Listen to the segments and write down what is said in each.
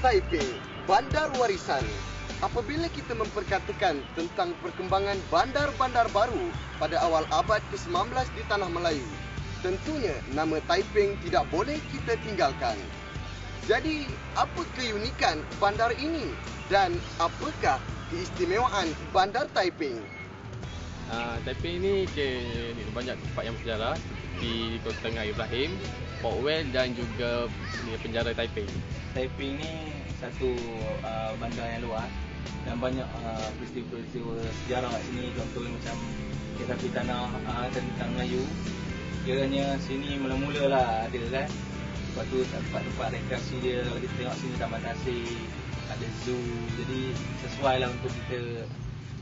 Taiping, bandar warisan. Apabila kita memperkatakan tentang perkembangan bandar-bandar baru pada awal abad ke-19 di Tanah Melayu, tentunya nama Taiping tidak boleh kita tinggalkan. Jadi, apa keunikan bandar ini dan apakah keistimewaan bandar Taiping? Taiping ni banyak tempat yang bersejarah seperti Kota Tengah Ibrahim, Port Well dan juga penjara Taiping. Taiping ni satu bandar yang luas dan banyak peristiwa-peristiwa sejarah kat sini. Contohnya macam kereta api tanah Melayu. Kiranya sini mula-mula lah ada kan. Lepas tu tempat-tempat rekreasi dia, kalau kita tengok sini Taman Nasir, ada zoo. Jadi sesuai lah untuk kita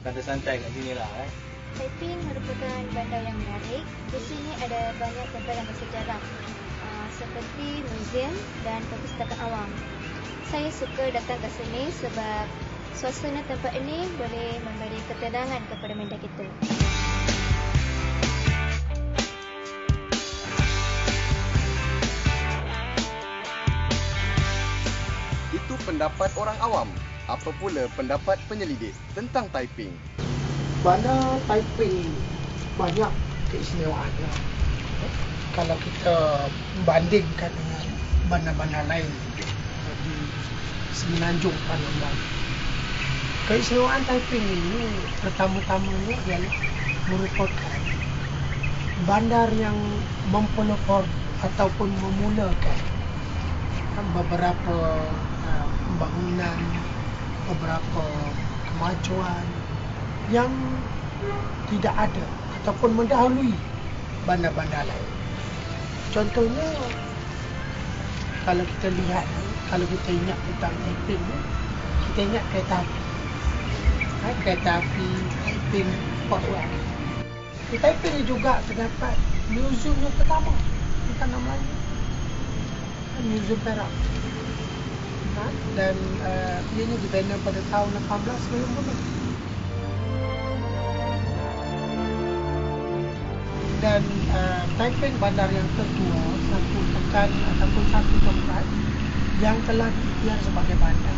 santai-santai kat sini lah kan. Taiping merupakan bandar yang menarik. Di sini ada banyak tempat yang bersejarah seperti muzium dan perpustakaan awam. Saya suka datang ke sini sebab suasana tempat ini boleh memberi ketenangan kepada minda kita. Itu pendapat orang awam. Apa pula pendapat penyelidik tentang Taiping? Bandar Taiping banyak keistimewaannya. Kalau kita bandingkan dengan bandar-bandar lain di Semenanjung Tanah Melayu, keistimewaan Taiping ini pertama-tamanya ialah merupakan bandar yang mempelopor ataupun memulakan beberapa pembangunan, beberapa kemajuan yang tidak ada ataupun mendahului bandar-bandar lain. Contohnya, kalau kita lihat, kalau kita ingat tentang Taiping ni, kita ingat kereta api. Kereta api Taiping Port Well. Di Taiping ni juga terdapat muzium yang pertama di Tanah Melayu, Muzium Perak. Dan ia ni dibina pada tahun 1890. Dan Taiping bandar yang tertua, satu tekan ataupun satu tempat yang telah diikhtiar sebagai bandar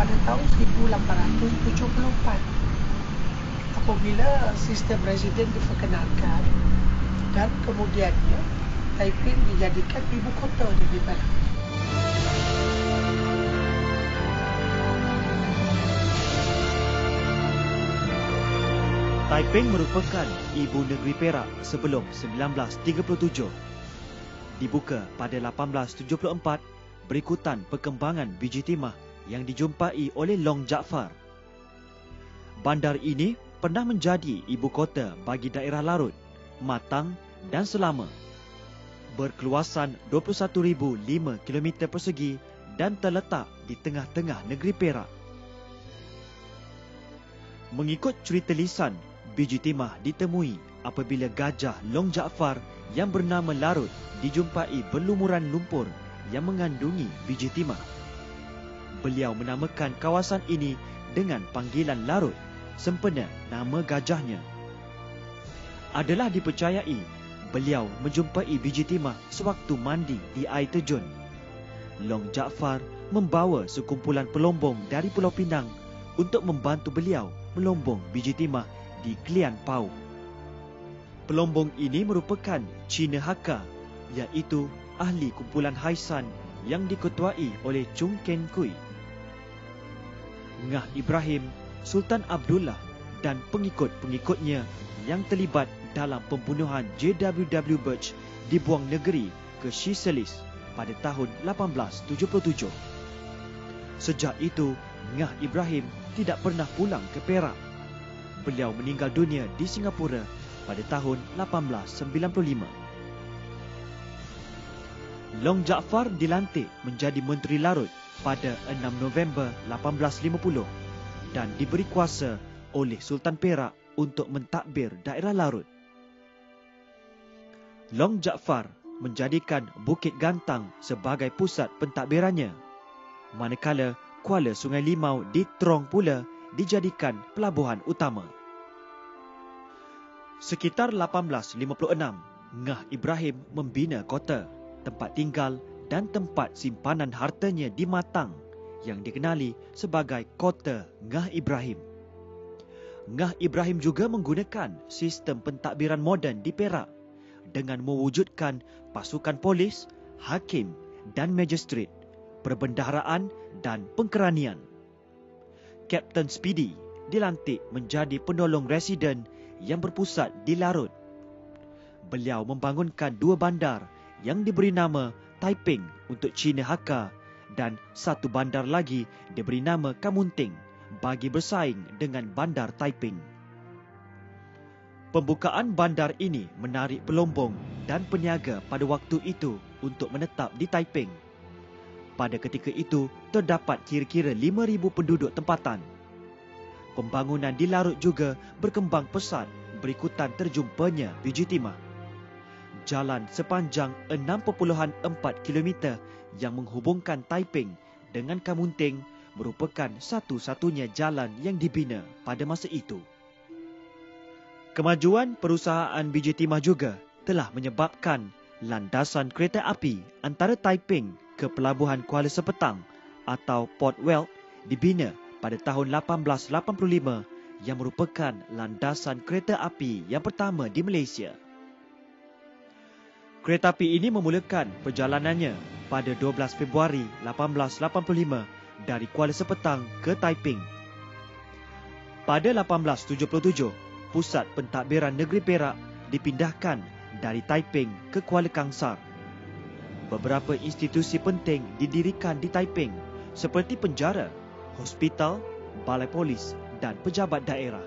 pada tahun 1874 apabila sistem residen diperkenalkan dan kemudiannya Taiping dijadikan ibu kota negeri Perak. Taiping merupakan ibu negeri Perak sebelum 1937. Dibuka pada 1874 berikutan perkembangan biji timah yang dijumpai oleh Long Jaafar. Bandar ini pernah menjadi ibu kota bagi daerah Larut, Matang dan Selama. Berkeluasan 21,005 km persegi dan terletak di tengah-tengah negeri Perak. Mengikut cerita lisan, biji timah ditemui apabila gajah Long Jaafar yang bernama Larut dijumpai berlumuran lumpur yang mengandungi biji timah. Beliau menamakan kawasan ini dengan panggilan Larut, sempena nama gajahnya. Adalah dipercayai beliau menjumpai biji timah sewaktu mandi di air terjun. Long Jaafar membawa sekumpulan pelombong dari Pulau Pinang untuk membantu beliau melombong biji timah di Klian Pau. Pelombong ini merupakan Cina Hakka, iaitu ahli kumpulan Haisan yang diketuai oleh Chung Ken Kui. Ngah Ibrahim, Sultan Abdullah dan pengikut-pengikutnya yang terlibat dalam pembunuhan JWW Birch dibuang negeri ke Seychelles pada tahun 1877. Sejak itu, Ngah Ibrahim tidak pernah pulang ke Perak. Beliau meninggal dunia di Singapura pada tahun 1895. Long Jaafar dilantik menjadi Menteri Larut pada 6 November 1850 dan diberi kuasa oleh Sultan Perak untuk mentadbir daerah Larut. Long Jaafar menjadikan Bukit Gantang sebagai pusat pentadbirannya, manakala Kuala Sungai Limau di Trong pula dijadikan pelabuhan utama. Sekitar 1856, Ngah Ibrahim membina kota, tempat tinggal dan tempat simpanan hartanya di Matang yang dikenali sebagai Kota Ngah Ibrahim. Ngah Ibrahim juga menggunakan sistem pentadbiran moden di Perak dengan mewujudkan pasukan polis, hakim dan magistrate, perbendaharaan dan pengkeranian. Kapten Speedy dilantik menjadi penolong residen yang berpusat di Larut. Beliau membangunkan 2 bandar yang diberi nama Taiping untuk Cina Hakka dan 1 bandar lagi diberi nama Kamunting bagi bersaing dengan bandar Taiping. Pembukaan bandar ini menarik pelombong dan peniaga pada waktu itu untuk menetap di Taiping. Pada ketika itu, terdapat kira-kira 5,000 penduduk tempatan. Pembangunan di Larut juga berkembang pesat berikutan terjumpanya biji timah. Jalan sepanjang 6.4 km yang menghubungkan Taiping dengan Kamunting merupakan satu-satunya jalan yang dibina pada masa itu. Kemajuan perusahaan biji timah juga telah menyebabkan landasan kereta api antara Taiping ke Pelabuhan Kuala Sepetang atau Port Weld dibina pada tahun 1885 yang merupakan landasan kereta api yang pertama di Malaysia. Kereta api ini memulakan perjalanannya pada 12 Februari 1885 dari Kuala Sepetang ke Taiping. Pada 1877, pusat pentadbiran negeri Perak dipindahkan dari Taiping ke Kuala Kangsar. Beberapa institusi penting didirikan di Taiping seperti penjara, hospital, balai polis dan pejabat daerah.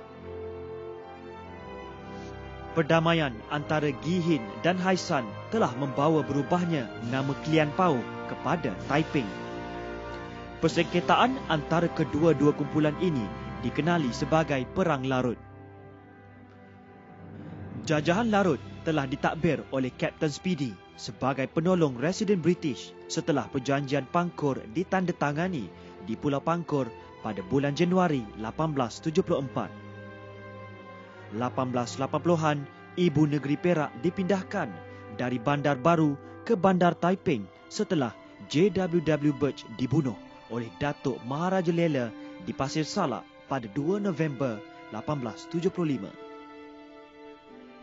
Perdamaian antara Gihin dan Haisan telah membawa berubahnya nama Kilian Pau kepada Taiping. Persengketaan antara kedua-dua kumpulan ini dikenali sebagai Perang Larut. Jajahan Larut telah ditadbir oleh Kapten Speedy sebagai penolong residen British setelah perjanjian Pangkor ditandatangani di Pulau Pangkor pada bulan Januari 1874. 1880-an, ibu negeri Perak dipindahkan dari bandar baru ke bandar Taiping setelah J.W.W. Birch dibunuh oleh Datuk Maharaja Lela di Pasir Salak pada 2 November 1875.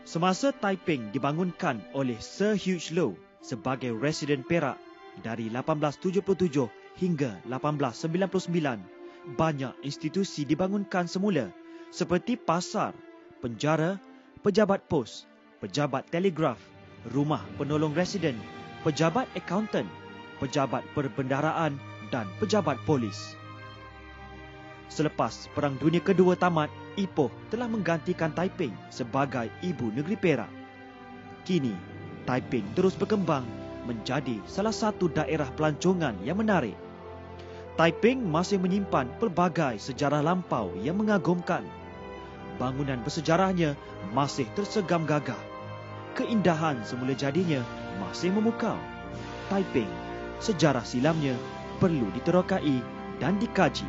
Semasa Taiping dibangunkan oleh Sir Hugh Low sebagai residen Perak dari 1877 hingga 1899, banyak institusi dibangunkan semula seperti pasar, penjara, pejabat pos, pejabat telegraf, rumah penolong residen, pejabat akauntan, pejabat perbendaharaan dan pejabat polis. Selepas Perang Dunia Kedua tamat, Ipoh telah menggantikan Taiping sebagai ibu negeri Perak. Kini, Taiping terus berkembang menjadi salah satu daerah pelancongan yang menarik. Taiping masih menyimpan pelbagai sejarah lampau yang mengagumkan. Bangunan bersejarahnya masih tersegam gagah. Keindahan semula jadinya masih memukau. Taiping, sejarah silamnya perlu diterokai dan dikaji.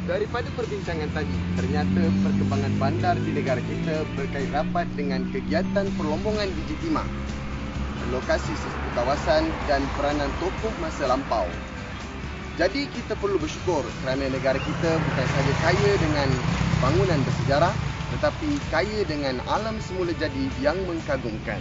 Daripada perbincangan tadi, ternyata perkembangan bandar di negara kita berkait rapat dengan kegiatan perlombongan biji timah, lokasi sesuatu kawasan dan peranan tokoh masa lampau. Jadi kita perlu bersyukur kerana negara kita bukan sahaja kaya dengan bangunan bersejarah, tetapi kaya dengan alam semula jadi yang mengagumkan.